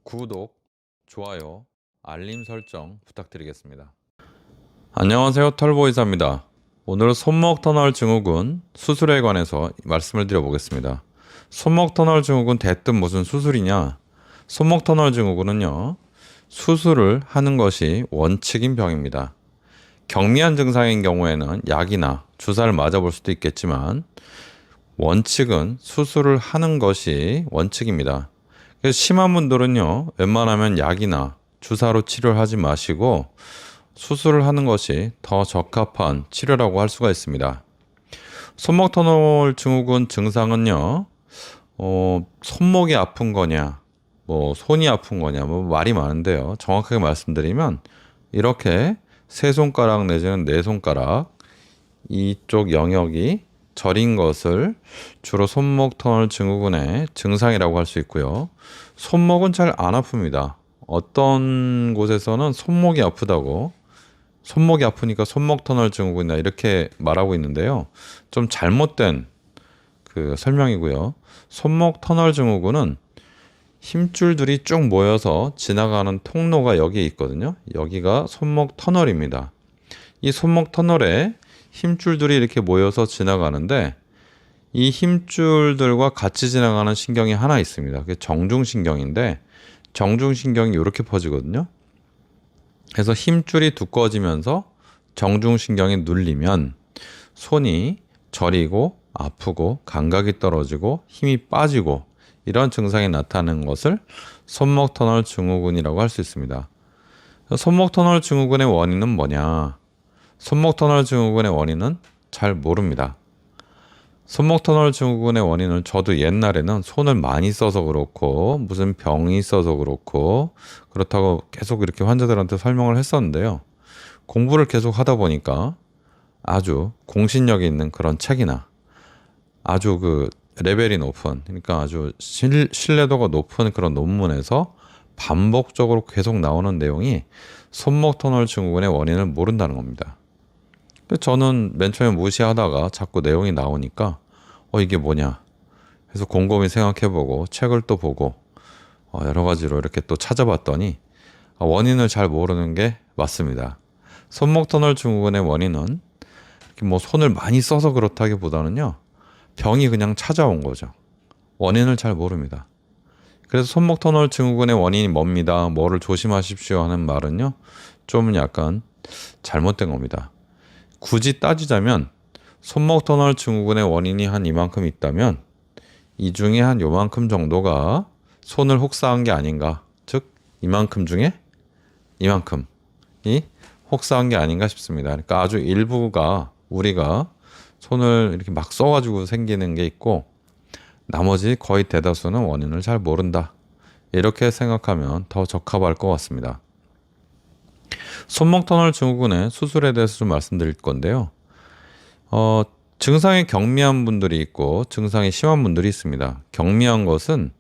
구독, 좋아요, 알림 설정 부탁드리겠습니다. 안녕하세요. 털보이사입니다. 오늘 손목 터널 증후군 수술에 관해서 말씀을 드려보겠습니다. 손목 터널 증후군 대뜸 무슨 수술이냐? 손목 터널 증후군은요, 수술을 하는 것이 원칙인 병입니다. 경미한 증상인 경우에는 약이나 주사를 맞아볼 수도 있겠지만 원칙은 수술을 하는 것이 원칙입니다. 그래서 심한 분들은요, 웬만하면 약이나 주사로 치료를 하지 마시고 수술을 하는 것이 더 적합한 치료라고 할 수가 있습니다. 손목 터널 증후군 증상은요, 손목이 아픈 거냐, 손이 아픈 거냐, 말이 많은데요. 정확하게 말씀드리면 이렇게 세 손가락 내지는 네 손가락 이쪽 영역이 저린 것을 주로 손목 터널 증후군의 증상이라고 할 수 있고요. 손목은 잘 안 아픕니다. 어떤 곳에서는 손목이 아프다고, 손목이 아프니까 손목 터널 증후군이다 이렇게 말하고 있는데요. 좀 잘못된 그 설명이고요. 손목 터널 증후군은 힘줄들이 쭉 모여서 지나가는 통로가 여기에 있거든요. 여기가 손목 터널입니다. 이 손목 터널에 힘줄들이 이렇게 모여서 지나가는데 이 힘줄들과 같이 지나가는 신경이 하나 있습니다. 그게 정중신경인데 정중신경이 이렇게 퍼지거든요. 그래서 힘줄이 두꺼워지면서 정중신경이 눌리면 손이 저리고 아프고 감각이 떨어지고 힘이 빠지고 이런 증상이 나타나는 것을 손목 터널 증후군이라고 할 수 있습니다. 손목 터널 증후군의 원인은 뭐냐? 손목 터널 증후군의 원인은 잘 모릅니다. 손목 터널 증후군의 원인은 저도 옛날에는 손을 많이 써서 그렇고 무슨 병이 있어서 그렇다고 계속 이렇게 환자들한테 설명을 했었는데요. 공부를 계속 하다 보니까 아주 공신력이 있는 그런 책이나 아주 그 레벨이 높은, 그러니까 아주 신뢰도가 높은 그런 논문에서 반복적으로 계속 나오는 내용이 손목 터널 증후군의 원인을 모른다는 겁니다. 저는 맨 처음에 무시하다가 자꾸 내용이 나오니까 이게 뭐냐 해서 곰곰이 생각해보고 책을 또 보고 여러 가지로 이렇게 또 찾아봤더니 원인을 잘 모르는 게 맞습니다. 손목 터널 증후군의 원인은 이렇게 손을 많이 써서 그렇다기보다는요, 병이 그냥 찾아온 거죠. 원인을 잘 모릅니다. 그래서 손목 터널 증후군의 원인이 뭡니다, 뭐를 조심하십시오 하는 말은요, 좀 약간 잘못된 겁니다. 굳이 따지자면 손목 터널 증후군의 원인이 한 이만큼 있다면 이 중에 한 요만큼 정도가 손을 혹사한 게 아닌가, 즉 이만큼 중에 이만큼이 혹사한 게 아닌가 싶습니다. 그러니까 아주 일부가 우리가 손을 이렇게 막 써가지고 생기는 게 있고 나머지 거의 대다수는 원인을 잘 모른다, 이렇게 생각하면 더 적합할 것 같습니다. 손목 터널 증후군의 수술에 대해서 좀 말씀드릴 건데요. 증상이 경미한 분들이 있고 증상이 심한 분들이 있습니다. 경미한 것은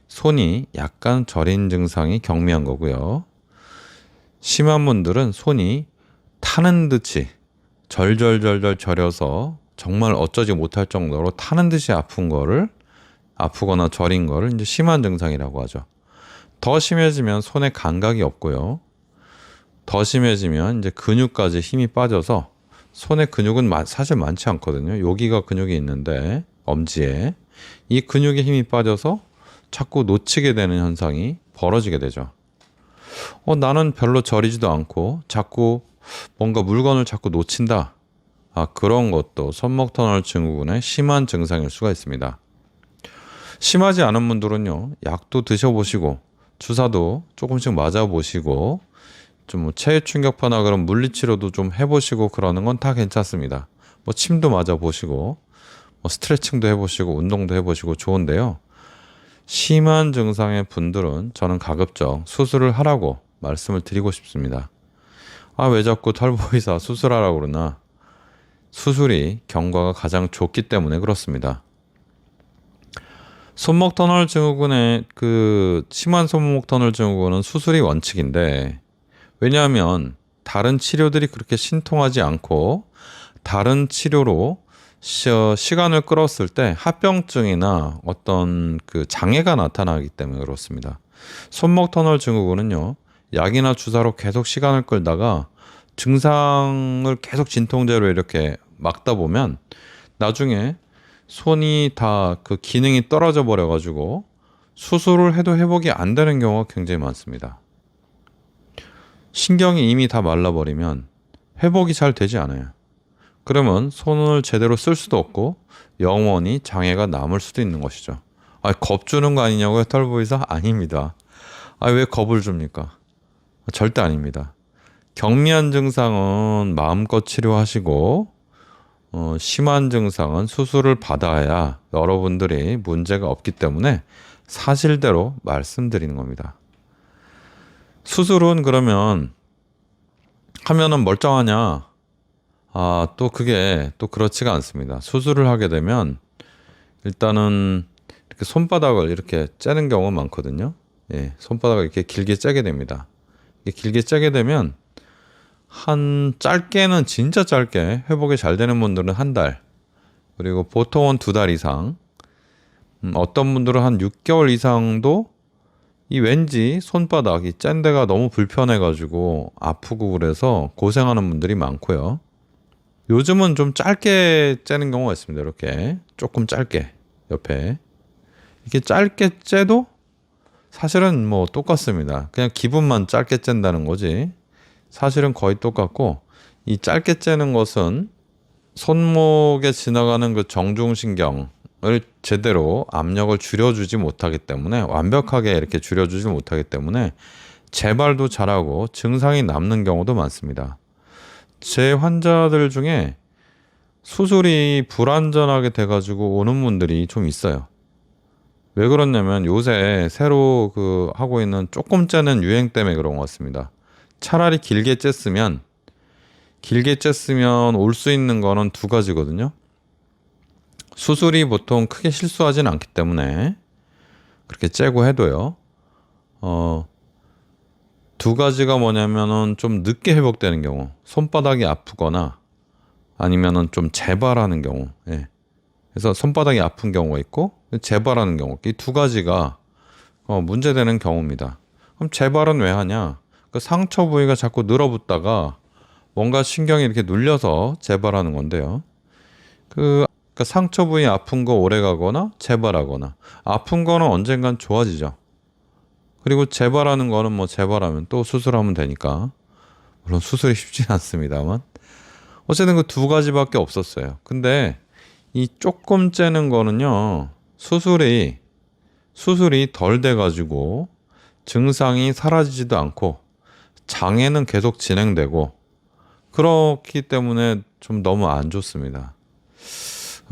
손이 약간 저린 증상이 경미한 거고요. 심한 분들은 손이 타는 듯이 절절절절 저려서 정말 어쩌지 못할 정도로 타는 듯이 아프거나 저린 거를 이제 심한 증상이라고 하죠. 더 심해지면 손에 감각이 없고요. 더 심해지면 이제 근육까지 힘이 빠져서 손에 근육은 사실 많지 않거든요. 여기가 근육이 있는데 엄지에 이 근육에 힘이 빠져서 자꾸 놓치게 되는 현상이 벌어지게 되죠. 나는 별로 저리지도 않고 자꾸 뭔가 물건을 자꾸 놓친다. 그런 것도 손목 터널 증후군의 심한 증상일 수가 있습니다. 심하지 않은 분들은요, 약도 드셔보시고 주사도 조금씩 맞아보시고 좀 체외 충격파나 그런 물리치료도 좀 해보시고 그러는 건 다 괜찮습니다. 침도 맞아보시고 스트레칭도 해보시고 운동도 해보시고 좋은데요. 심한 증상의 분들은 저는 가급적 수술을 하라고 말씀을 드리고 싶습니다. 왜 자꾸 털보이사 수술하라고 그러나? 수술이 경과가 가장 좋기 때문에 그렇습니다. 손목 터널 증후군의 심한 손목 터널 증후군은 수술이 원칙인데, 왜냐하면 다른 치료들이 그렇게 신통하지 않고 다른 치료로 시간을 끌었을 때 합병증이나 어떤 장애가 나타나기 때문에 그렇습니다. 손목 터널 증후군은요, 약이나 주사로 계속 시간을 끌다가 증상을 계속 진통제로 이렇게 막다 보면 나중에 손이 다 그 기능이 떨어져 버려 가지고 수술을 해도 회복이 안 되는 경우가 굉장히 많습니다. 신경이 이미 다 말라버리면 회복이 잘 되지 않아요. 그러면 손을 제대로 쓸 수도 없고 영원히 장애가 남을 수도 있는 것이죠. 겁 주는 거 아니냐고요, 털보이사? 아닙니다. 왜 겁을 줍니까? 절대 아닙니다. 경미한 증상은 마음껏 치료하시고 심한 증상은 수술을 받아야 여러분들이 문제가 없기 때문에 사실대로 말씀드리는 겁니다. 수술은 그러면 하면은 멀쩡하냐? 또 그게 또 그렇지가 않습니다. 수술을 하게 되면 일단은 이렇게 손바닥을 이렇게 째는 경우가 많거든요. 예, 손바닥을 이렇게 길게 째게 됩니다. 이렇게 길게 째게 되면 한 짧게는 진짜 짧게 회복이 잘 되는 분들은 한 달, 그리고 보통은 2달 이상, 어떤 분들은 한 6개월 이상도 이 왠지 손바닥이 짠 데가 너무 불편해가지고 아프고 그래서 고생하는 분들이 많고요. 요즘은 좀 짧게 째는 경우가 있습니다. 이렇게 조금 짧게 옆에 이렇게 짧게 째도 사실은 뭐 똑같습니다. 그냥 기분만 짧게 짠다는 거지 사실은 거의 똑같고, 이 짧게 째는 것은 손목에 지나가는 그 정중신경을 제대로 압력을 줄여주지 못하기 때문에, 완벽하게 이렇게 줄여주지 못하기 때문에 재발도 잘하고 증상이 남는 경우도 많습니다. 제 환자들 중에 수술이 불완전하게 돼가지고 오는 분들이 좀 있어요. 왜 그러냐면 요새 새로 하고 있는 조금 째는 유행 때문에 그런 것 같습니다. 차라리 길게 쬐으면 올 수 있는 거는 2가지거든요. 수술이 보통 크게 실수하진 않기 때문에 그렇게 째고 해도요. 2가지가 뭐냐면은 좀 늦게 회복되는 경우, 손바닥이 아프거나 아니면은 좀 재발하는 경우. 예. 그래서 손바닥이 아픈 경우가 있고 재발하는 경우, 이 2가지가 문제되는 경우입니다. 그럼 재발은 왜 하냐? 그 상처 부위가 자꾸 늘어붙다가 뭔가 신경이 이렇게 눌려서 재발하는 건데요. 그러니까 상처 부위 아픈 거 오래 가거나 재발하거나, 아픈 거는 언젠간 좋아지죠. 그리고 재발하는 거는 뭐 재발하면 또 수술하면 되니까, 물론 수술이 쉽진 않습니다만 어쨌든 그 2가지밖에 없었어요. 근데 이 조금 째는 거는요, 수술이 덜 돼가지고 증상이 사라지지도 않고 장애는 계속 진행되고 그렇기 때문에 좀 너무 안 좋습니다.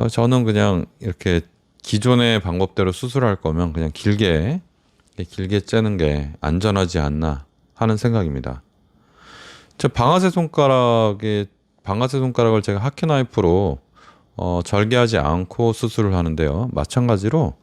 저는 그냥 이렇게 기존의 방법대로 수술할 거면 그냥 길게 째는 게 안전하지 않나 하는 생각입니다. 제 방아쇠 손가락을 제가 하키 나이프로 절개하지 않고 수술을 하는데요. 마찬가지로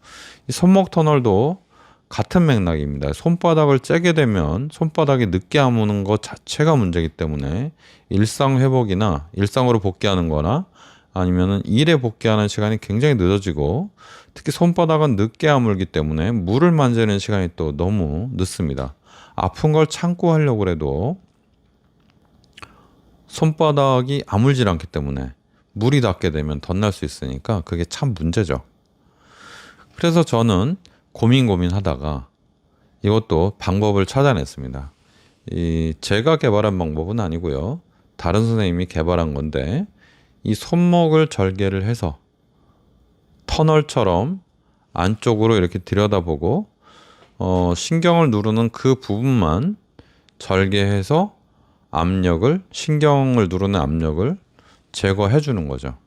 이 손목 터널도 같은 맥락입니다. 손바닥을 째게 되면 손바닥이 늦게 아무는 것 자체가 문제이기 때문에 일상 회복이나 일상으로 복귀하는 거나 아니면은 일에 복귀하는 시간이 굉장히 늦어지고, 특히 손바닥은 늦게 아물기 때문에 물을 만지는 시간이 또 너무 늦습니다. 아픈 걸 참고 하려고 해도 손바닥이 아물질 않기 때문에 물이 닿게 되면 덧날 수 있으니까 그게 참 문제죠. 그래서 저는 고민하다가 이것도 방법을 찾아냈습니다. 제가 개발한 방법은 아니고요. 다른 선생님이 개발한 건데, 이 손목을 절개를 해서 터널처럼 안쪽으로 이렇게 들여다보고 신경을 누르는 그 부분만 절개해서 신경을 누르는 압력을 제거해 주는 거죠.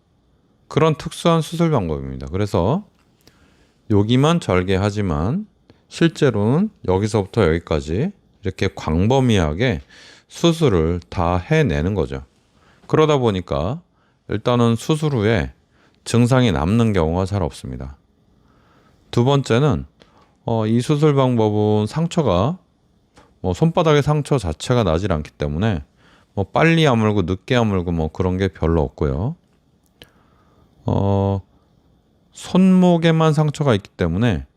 그런 특수한 수술 방법입니다. 그래서 여기만 절개하지만 실제로는 여기서부터 여기까지 이렇게 광범위하게 수술을 다 해내는 거죠. 그러다 보니까 일단은 수술 후에 증상이 남는 경우가 잘 없습니다. 2번째는 이 수술 방법은 상처가 손바닥의 상처 자체가 나질 않기 때문에 빨리 아물고 늦게 아물고 그런 게 별로 없고요. 손목에만 상처가 있기 때문에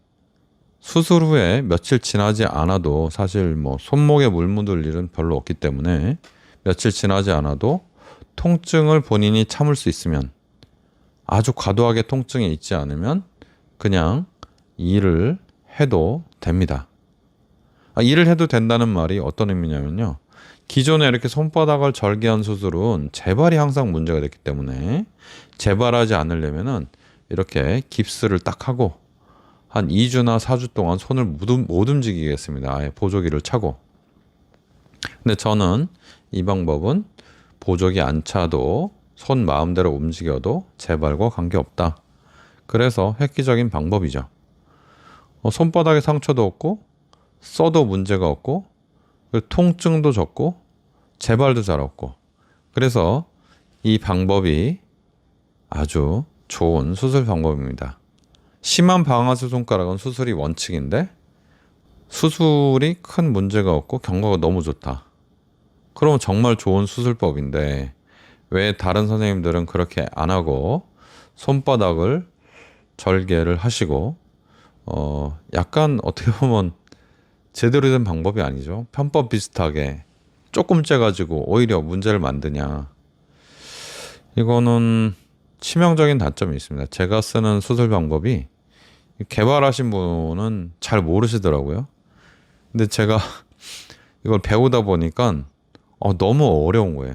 수술 후에 며칠 지나지 않아도 사실 뭐 손목에 물 묻을 일은 별로 없기 때문에 며칠 지나지 않아도 통증을 본인이 참을 수 있으면, 아주 과도하게 통증이 있지 않으면 그냥 일을 해도 됩니다. 일을 해도 된다는 말이 어떤 의미냐면요. 기존에 이렇게 손바닥을 절개한 수술은 재발이 항상 문제가 됐기 때문에 재발하지 않으려면은 이렇게 깁스를 딱 하고 한 2주나 4주 동안 손을 못 움직이겠습니다. 아예 보조기를 차고. 근데 저는 이 방법은 보조기 안 차도 손 마음대로 움직여도 재발과 관계없다. 그래서 획기적인 방법이죠. 손바닥에 상처도 없고 써도 문제가 없고 통증도 적고 재발도 잘 없고, 그래서 이 방법이 아주 좋은 수술 방법입니다. 심한 방아쇠 손가락은 수술이 원칙인데 수술이 큰 문제가 없고 경과가 너무 좋다. 그러면 정말 좋은 수술법인데 왜 다른 선생님들은 그렇게 안 하고 손바닥을 절개를 하시고 약간 어떻게 보면 제대로 된 방법이 아니죠. 편법 비슷하게 조금 째가지고 오히려 문제를 만드냐. 이거는 치명적인 단점이 있습니다. 제가 쓰는 수술 방법이 개발하신 분은 잘 모르시더라고요. 근데 제가 이걸 배우다 보니까 너무 어려운 거예요.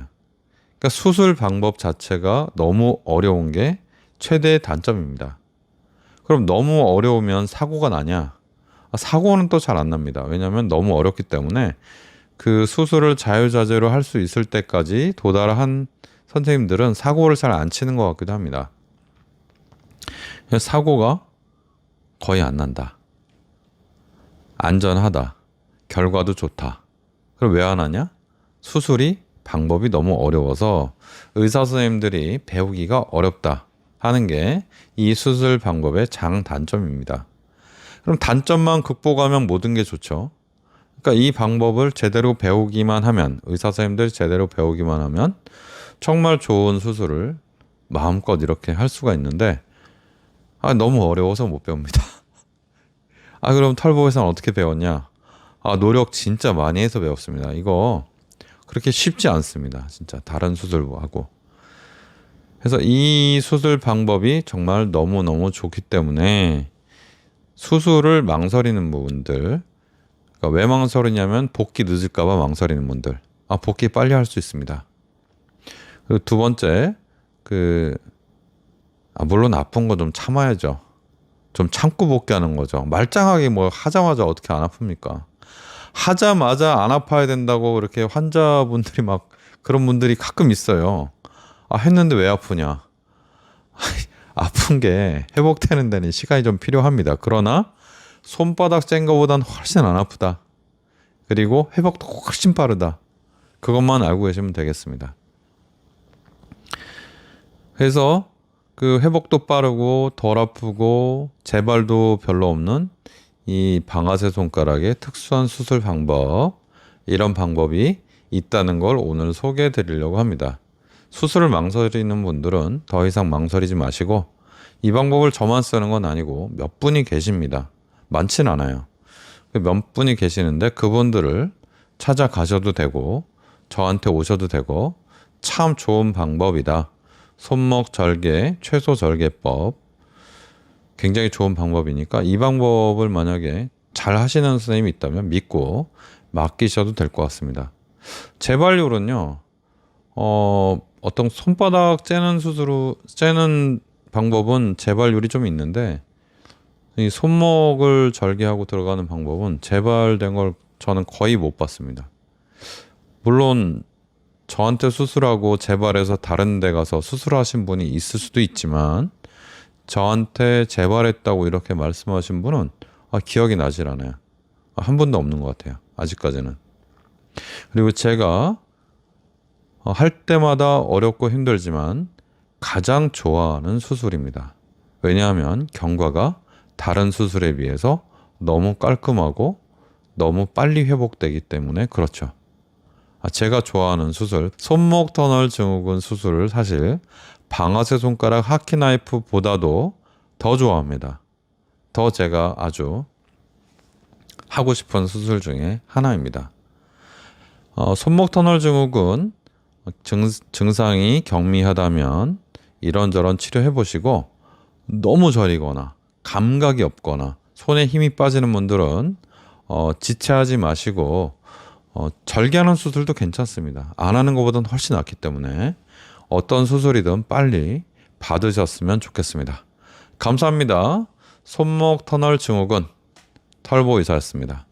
그러니까 수술 방법 자체가 너무 어려운 게 최대의 단점입니다. 그럼 너무 어려우면 사고가 나냐? 사고는 또 잘 안 납니다. 왜냐하면 너무 어렵기 때문에 그 수술을 자유자재로 할 수 있을 때까지 도달한 선생님들은 사고를 잘 안 치는 것 같기도 합니다. 사고가 거의 안 난다. 안전하다. 결과도 좋다. 그럼 왜 안 하냐? 수술이 방법이 너무 어려워서 의사 선생님들이 배우기가 어렵다 하는 게 이 수술 방법의 장단점입니다. 그럼 단점만 극복하면 모든 게 좋죠. 그러니까 이 방법을 제대로 배우기만 하면, 의사 선생님들이 제대로 배우기만 하면 정말 좋은 수술을 마음껏 이렇게 할 수가 있는데 너무 어려워서 못 배웁니다. 그럼 털보에서는 어떻게 배웠냐? 노력 진짜 많이 해서 배웠습니다. 이거 그렇게 쉽지 않습니다. 진짜 다른 수술하고. 그래서 이 수술 방법이 정말 너무너무 좋기 때문에 수술을 망설이는 분들, 그러니까 왜 망설이냐면 복귀 늦을까봐 망설이는 분들, 복귀 빨리 할 수 있습니다. 그리고 두 번째, 물론 아픈 거 좀 참아야죠. 좀 참고 복귀하는 거죠. 말짱하게 뭐 하자마자 어떻게 안 아픕니까? 하자마자 안 아파야 된다고 그렇게 환자분들이 막 그런 분들이 가끔 있어요. 했는데 왜 아프냐? 아픈 게 회복되는 데는 시간이 좀 필요합니다. 그러나 손바닥 짠 거보단 훨씬 안 아프다. 그리고 회복도 훨씬 빠르다. 그것만 알고 계시면 되겠습니다. 그래서 그 회복도 빠르고 덜 아프고 재발도 별로 없는 이 방아쇠 손가락의 특수한 수술 방법, 이런 방법이 있다는 걸 오늘 소개해 드리려고 합니다. 수술을 망설이는 분들은 더 이상 망설이지 마시고, 이 방법을 저만 쓰는 건 아니고 몇 분이 계십니다. 많진 않아요. 몇 분이 계시는데 그분들을 찾아가셔도 되고 저한테 오셔도 되고 참 좋은 방법이다. 손목 절개, 최소 절개법 굉장히 좋은 방법이니까 이 방법을 만약에 잘 하시는 선생님이 있다면 믿고 맡기셔도 될 것 같습니다. 재발률은요, 어떤 손바닥 째는 방법은 재발률이 좀 있는데, 이 손목을 절개하고 들어가는 방법은 재발된 걸 저는 거의 못 봤습니다. 물론 저한테 수술하고 재발해서 다른 데 가서 수술하신 분이 있을 수도 있지만 저한테 재발했다고 이렇게 말씀하신 분은 기억이 나질 않아요. 한 분도 없는 것 같아요. 아직까지는. 그리고 제가 할 때마다 어렵고 힘들지만 가장 좋아하는 수술입니다. 왜냐하면 경과가 다른 수술에 비해서 너무 깔끔하고 너무 빨리 회복되기 때문에 그렇죠. 제가 좋아하는 수술, 손목 터널 증후군 수술을 사실 방아쇠 손가락 하키나이프보다도 더 좋아합니다. 더 제가 아주 하고 싶은 수술 중에 하나입니다. 손목 터널 증후군 증상이 경미하다면 이런저런 치료해 보시고, 너무 저리거나 감각이 없거나 손에 힘이 빠지는 분들은 지체하지 마시고 절개하는 수술도 괜찮습니다. 안 하는 것보다는 훨씬 낫기 때문에 어떤 수술이든 빨리 받으셨으면 좋겠습니다. 감사합니다. 손목 터널 증후군 털보 의사였습니다.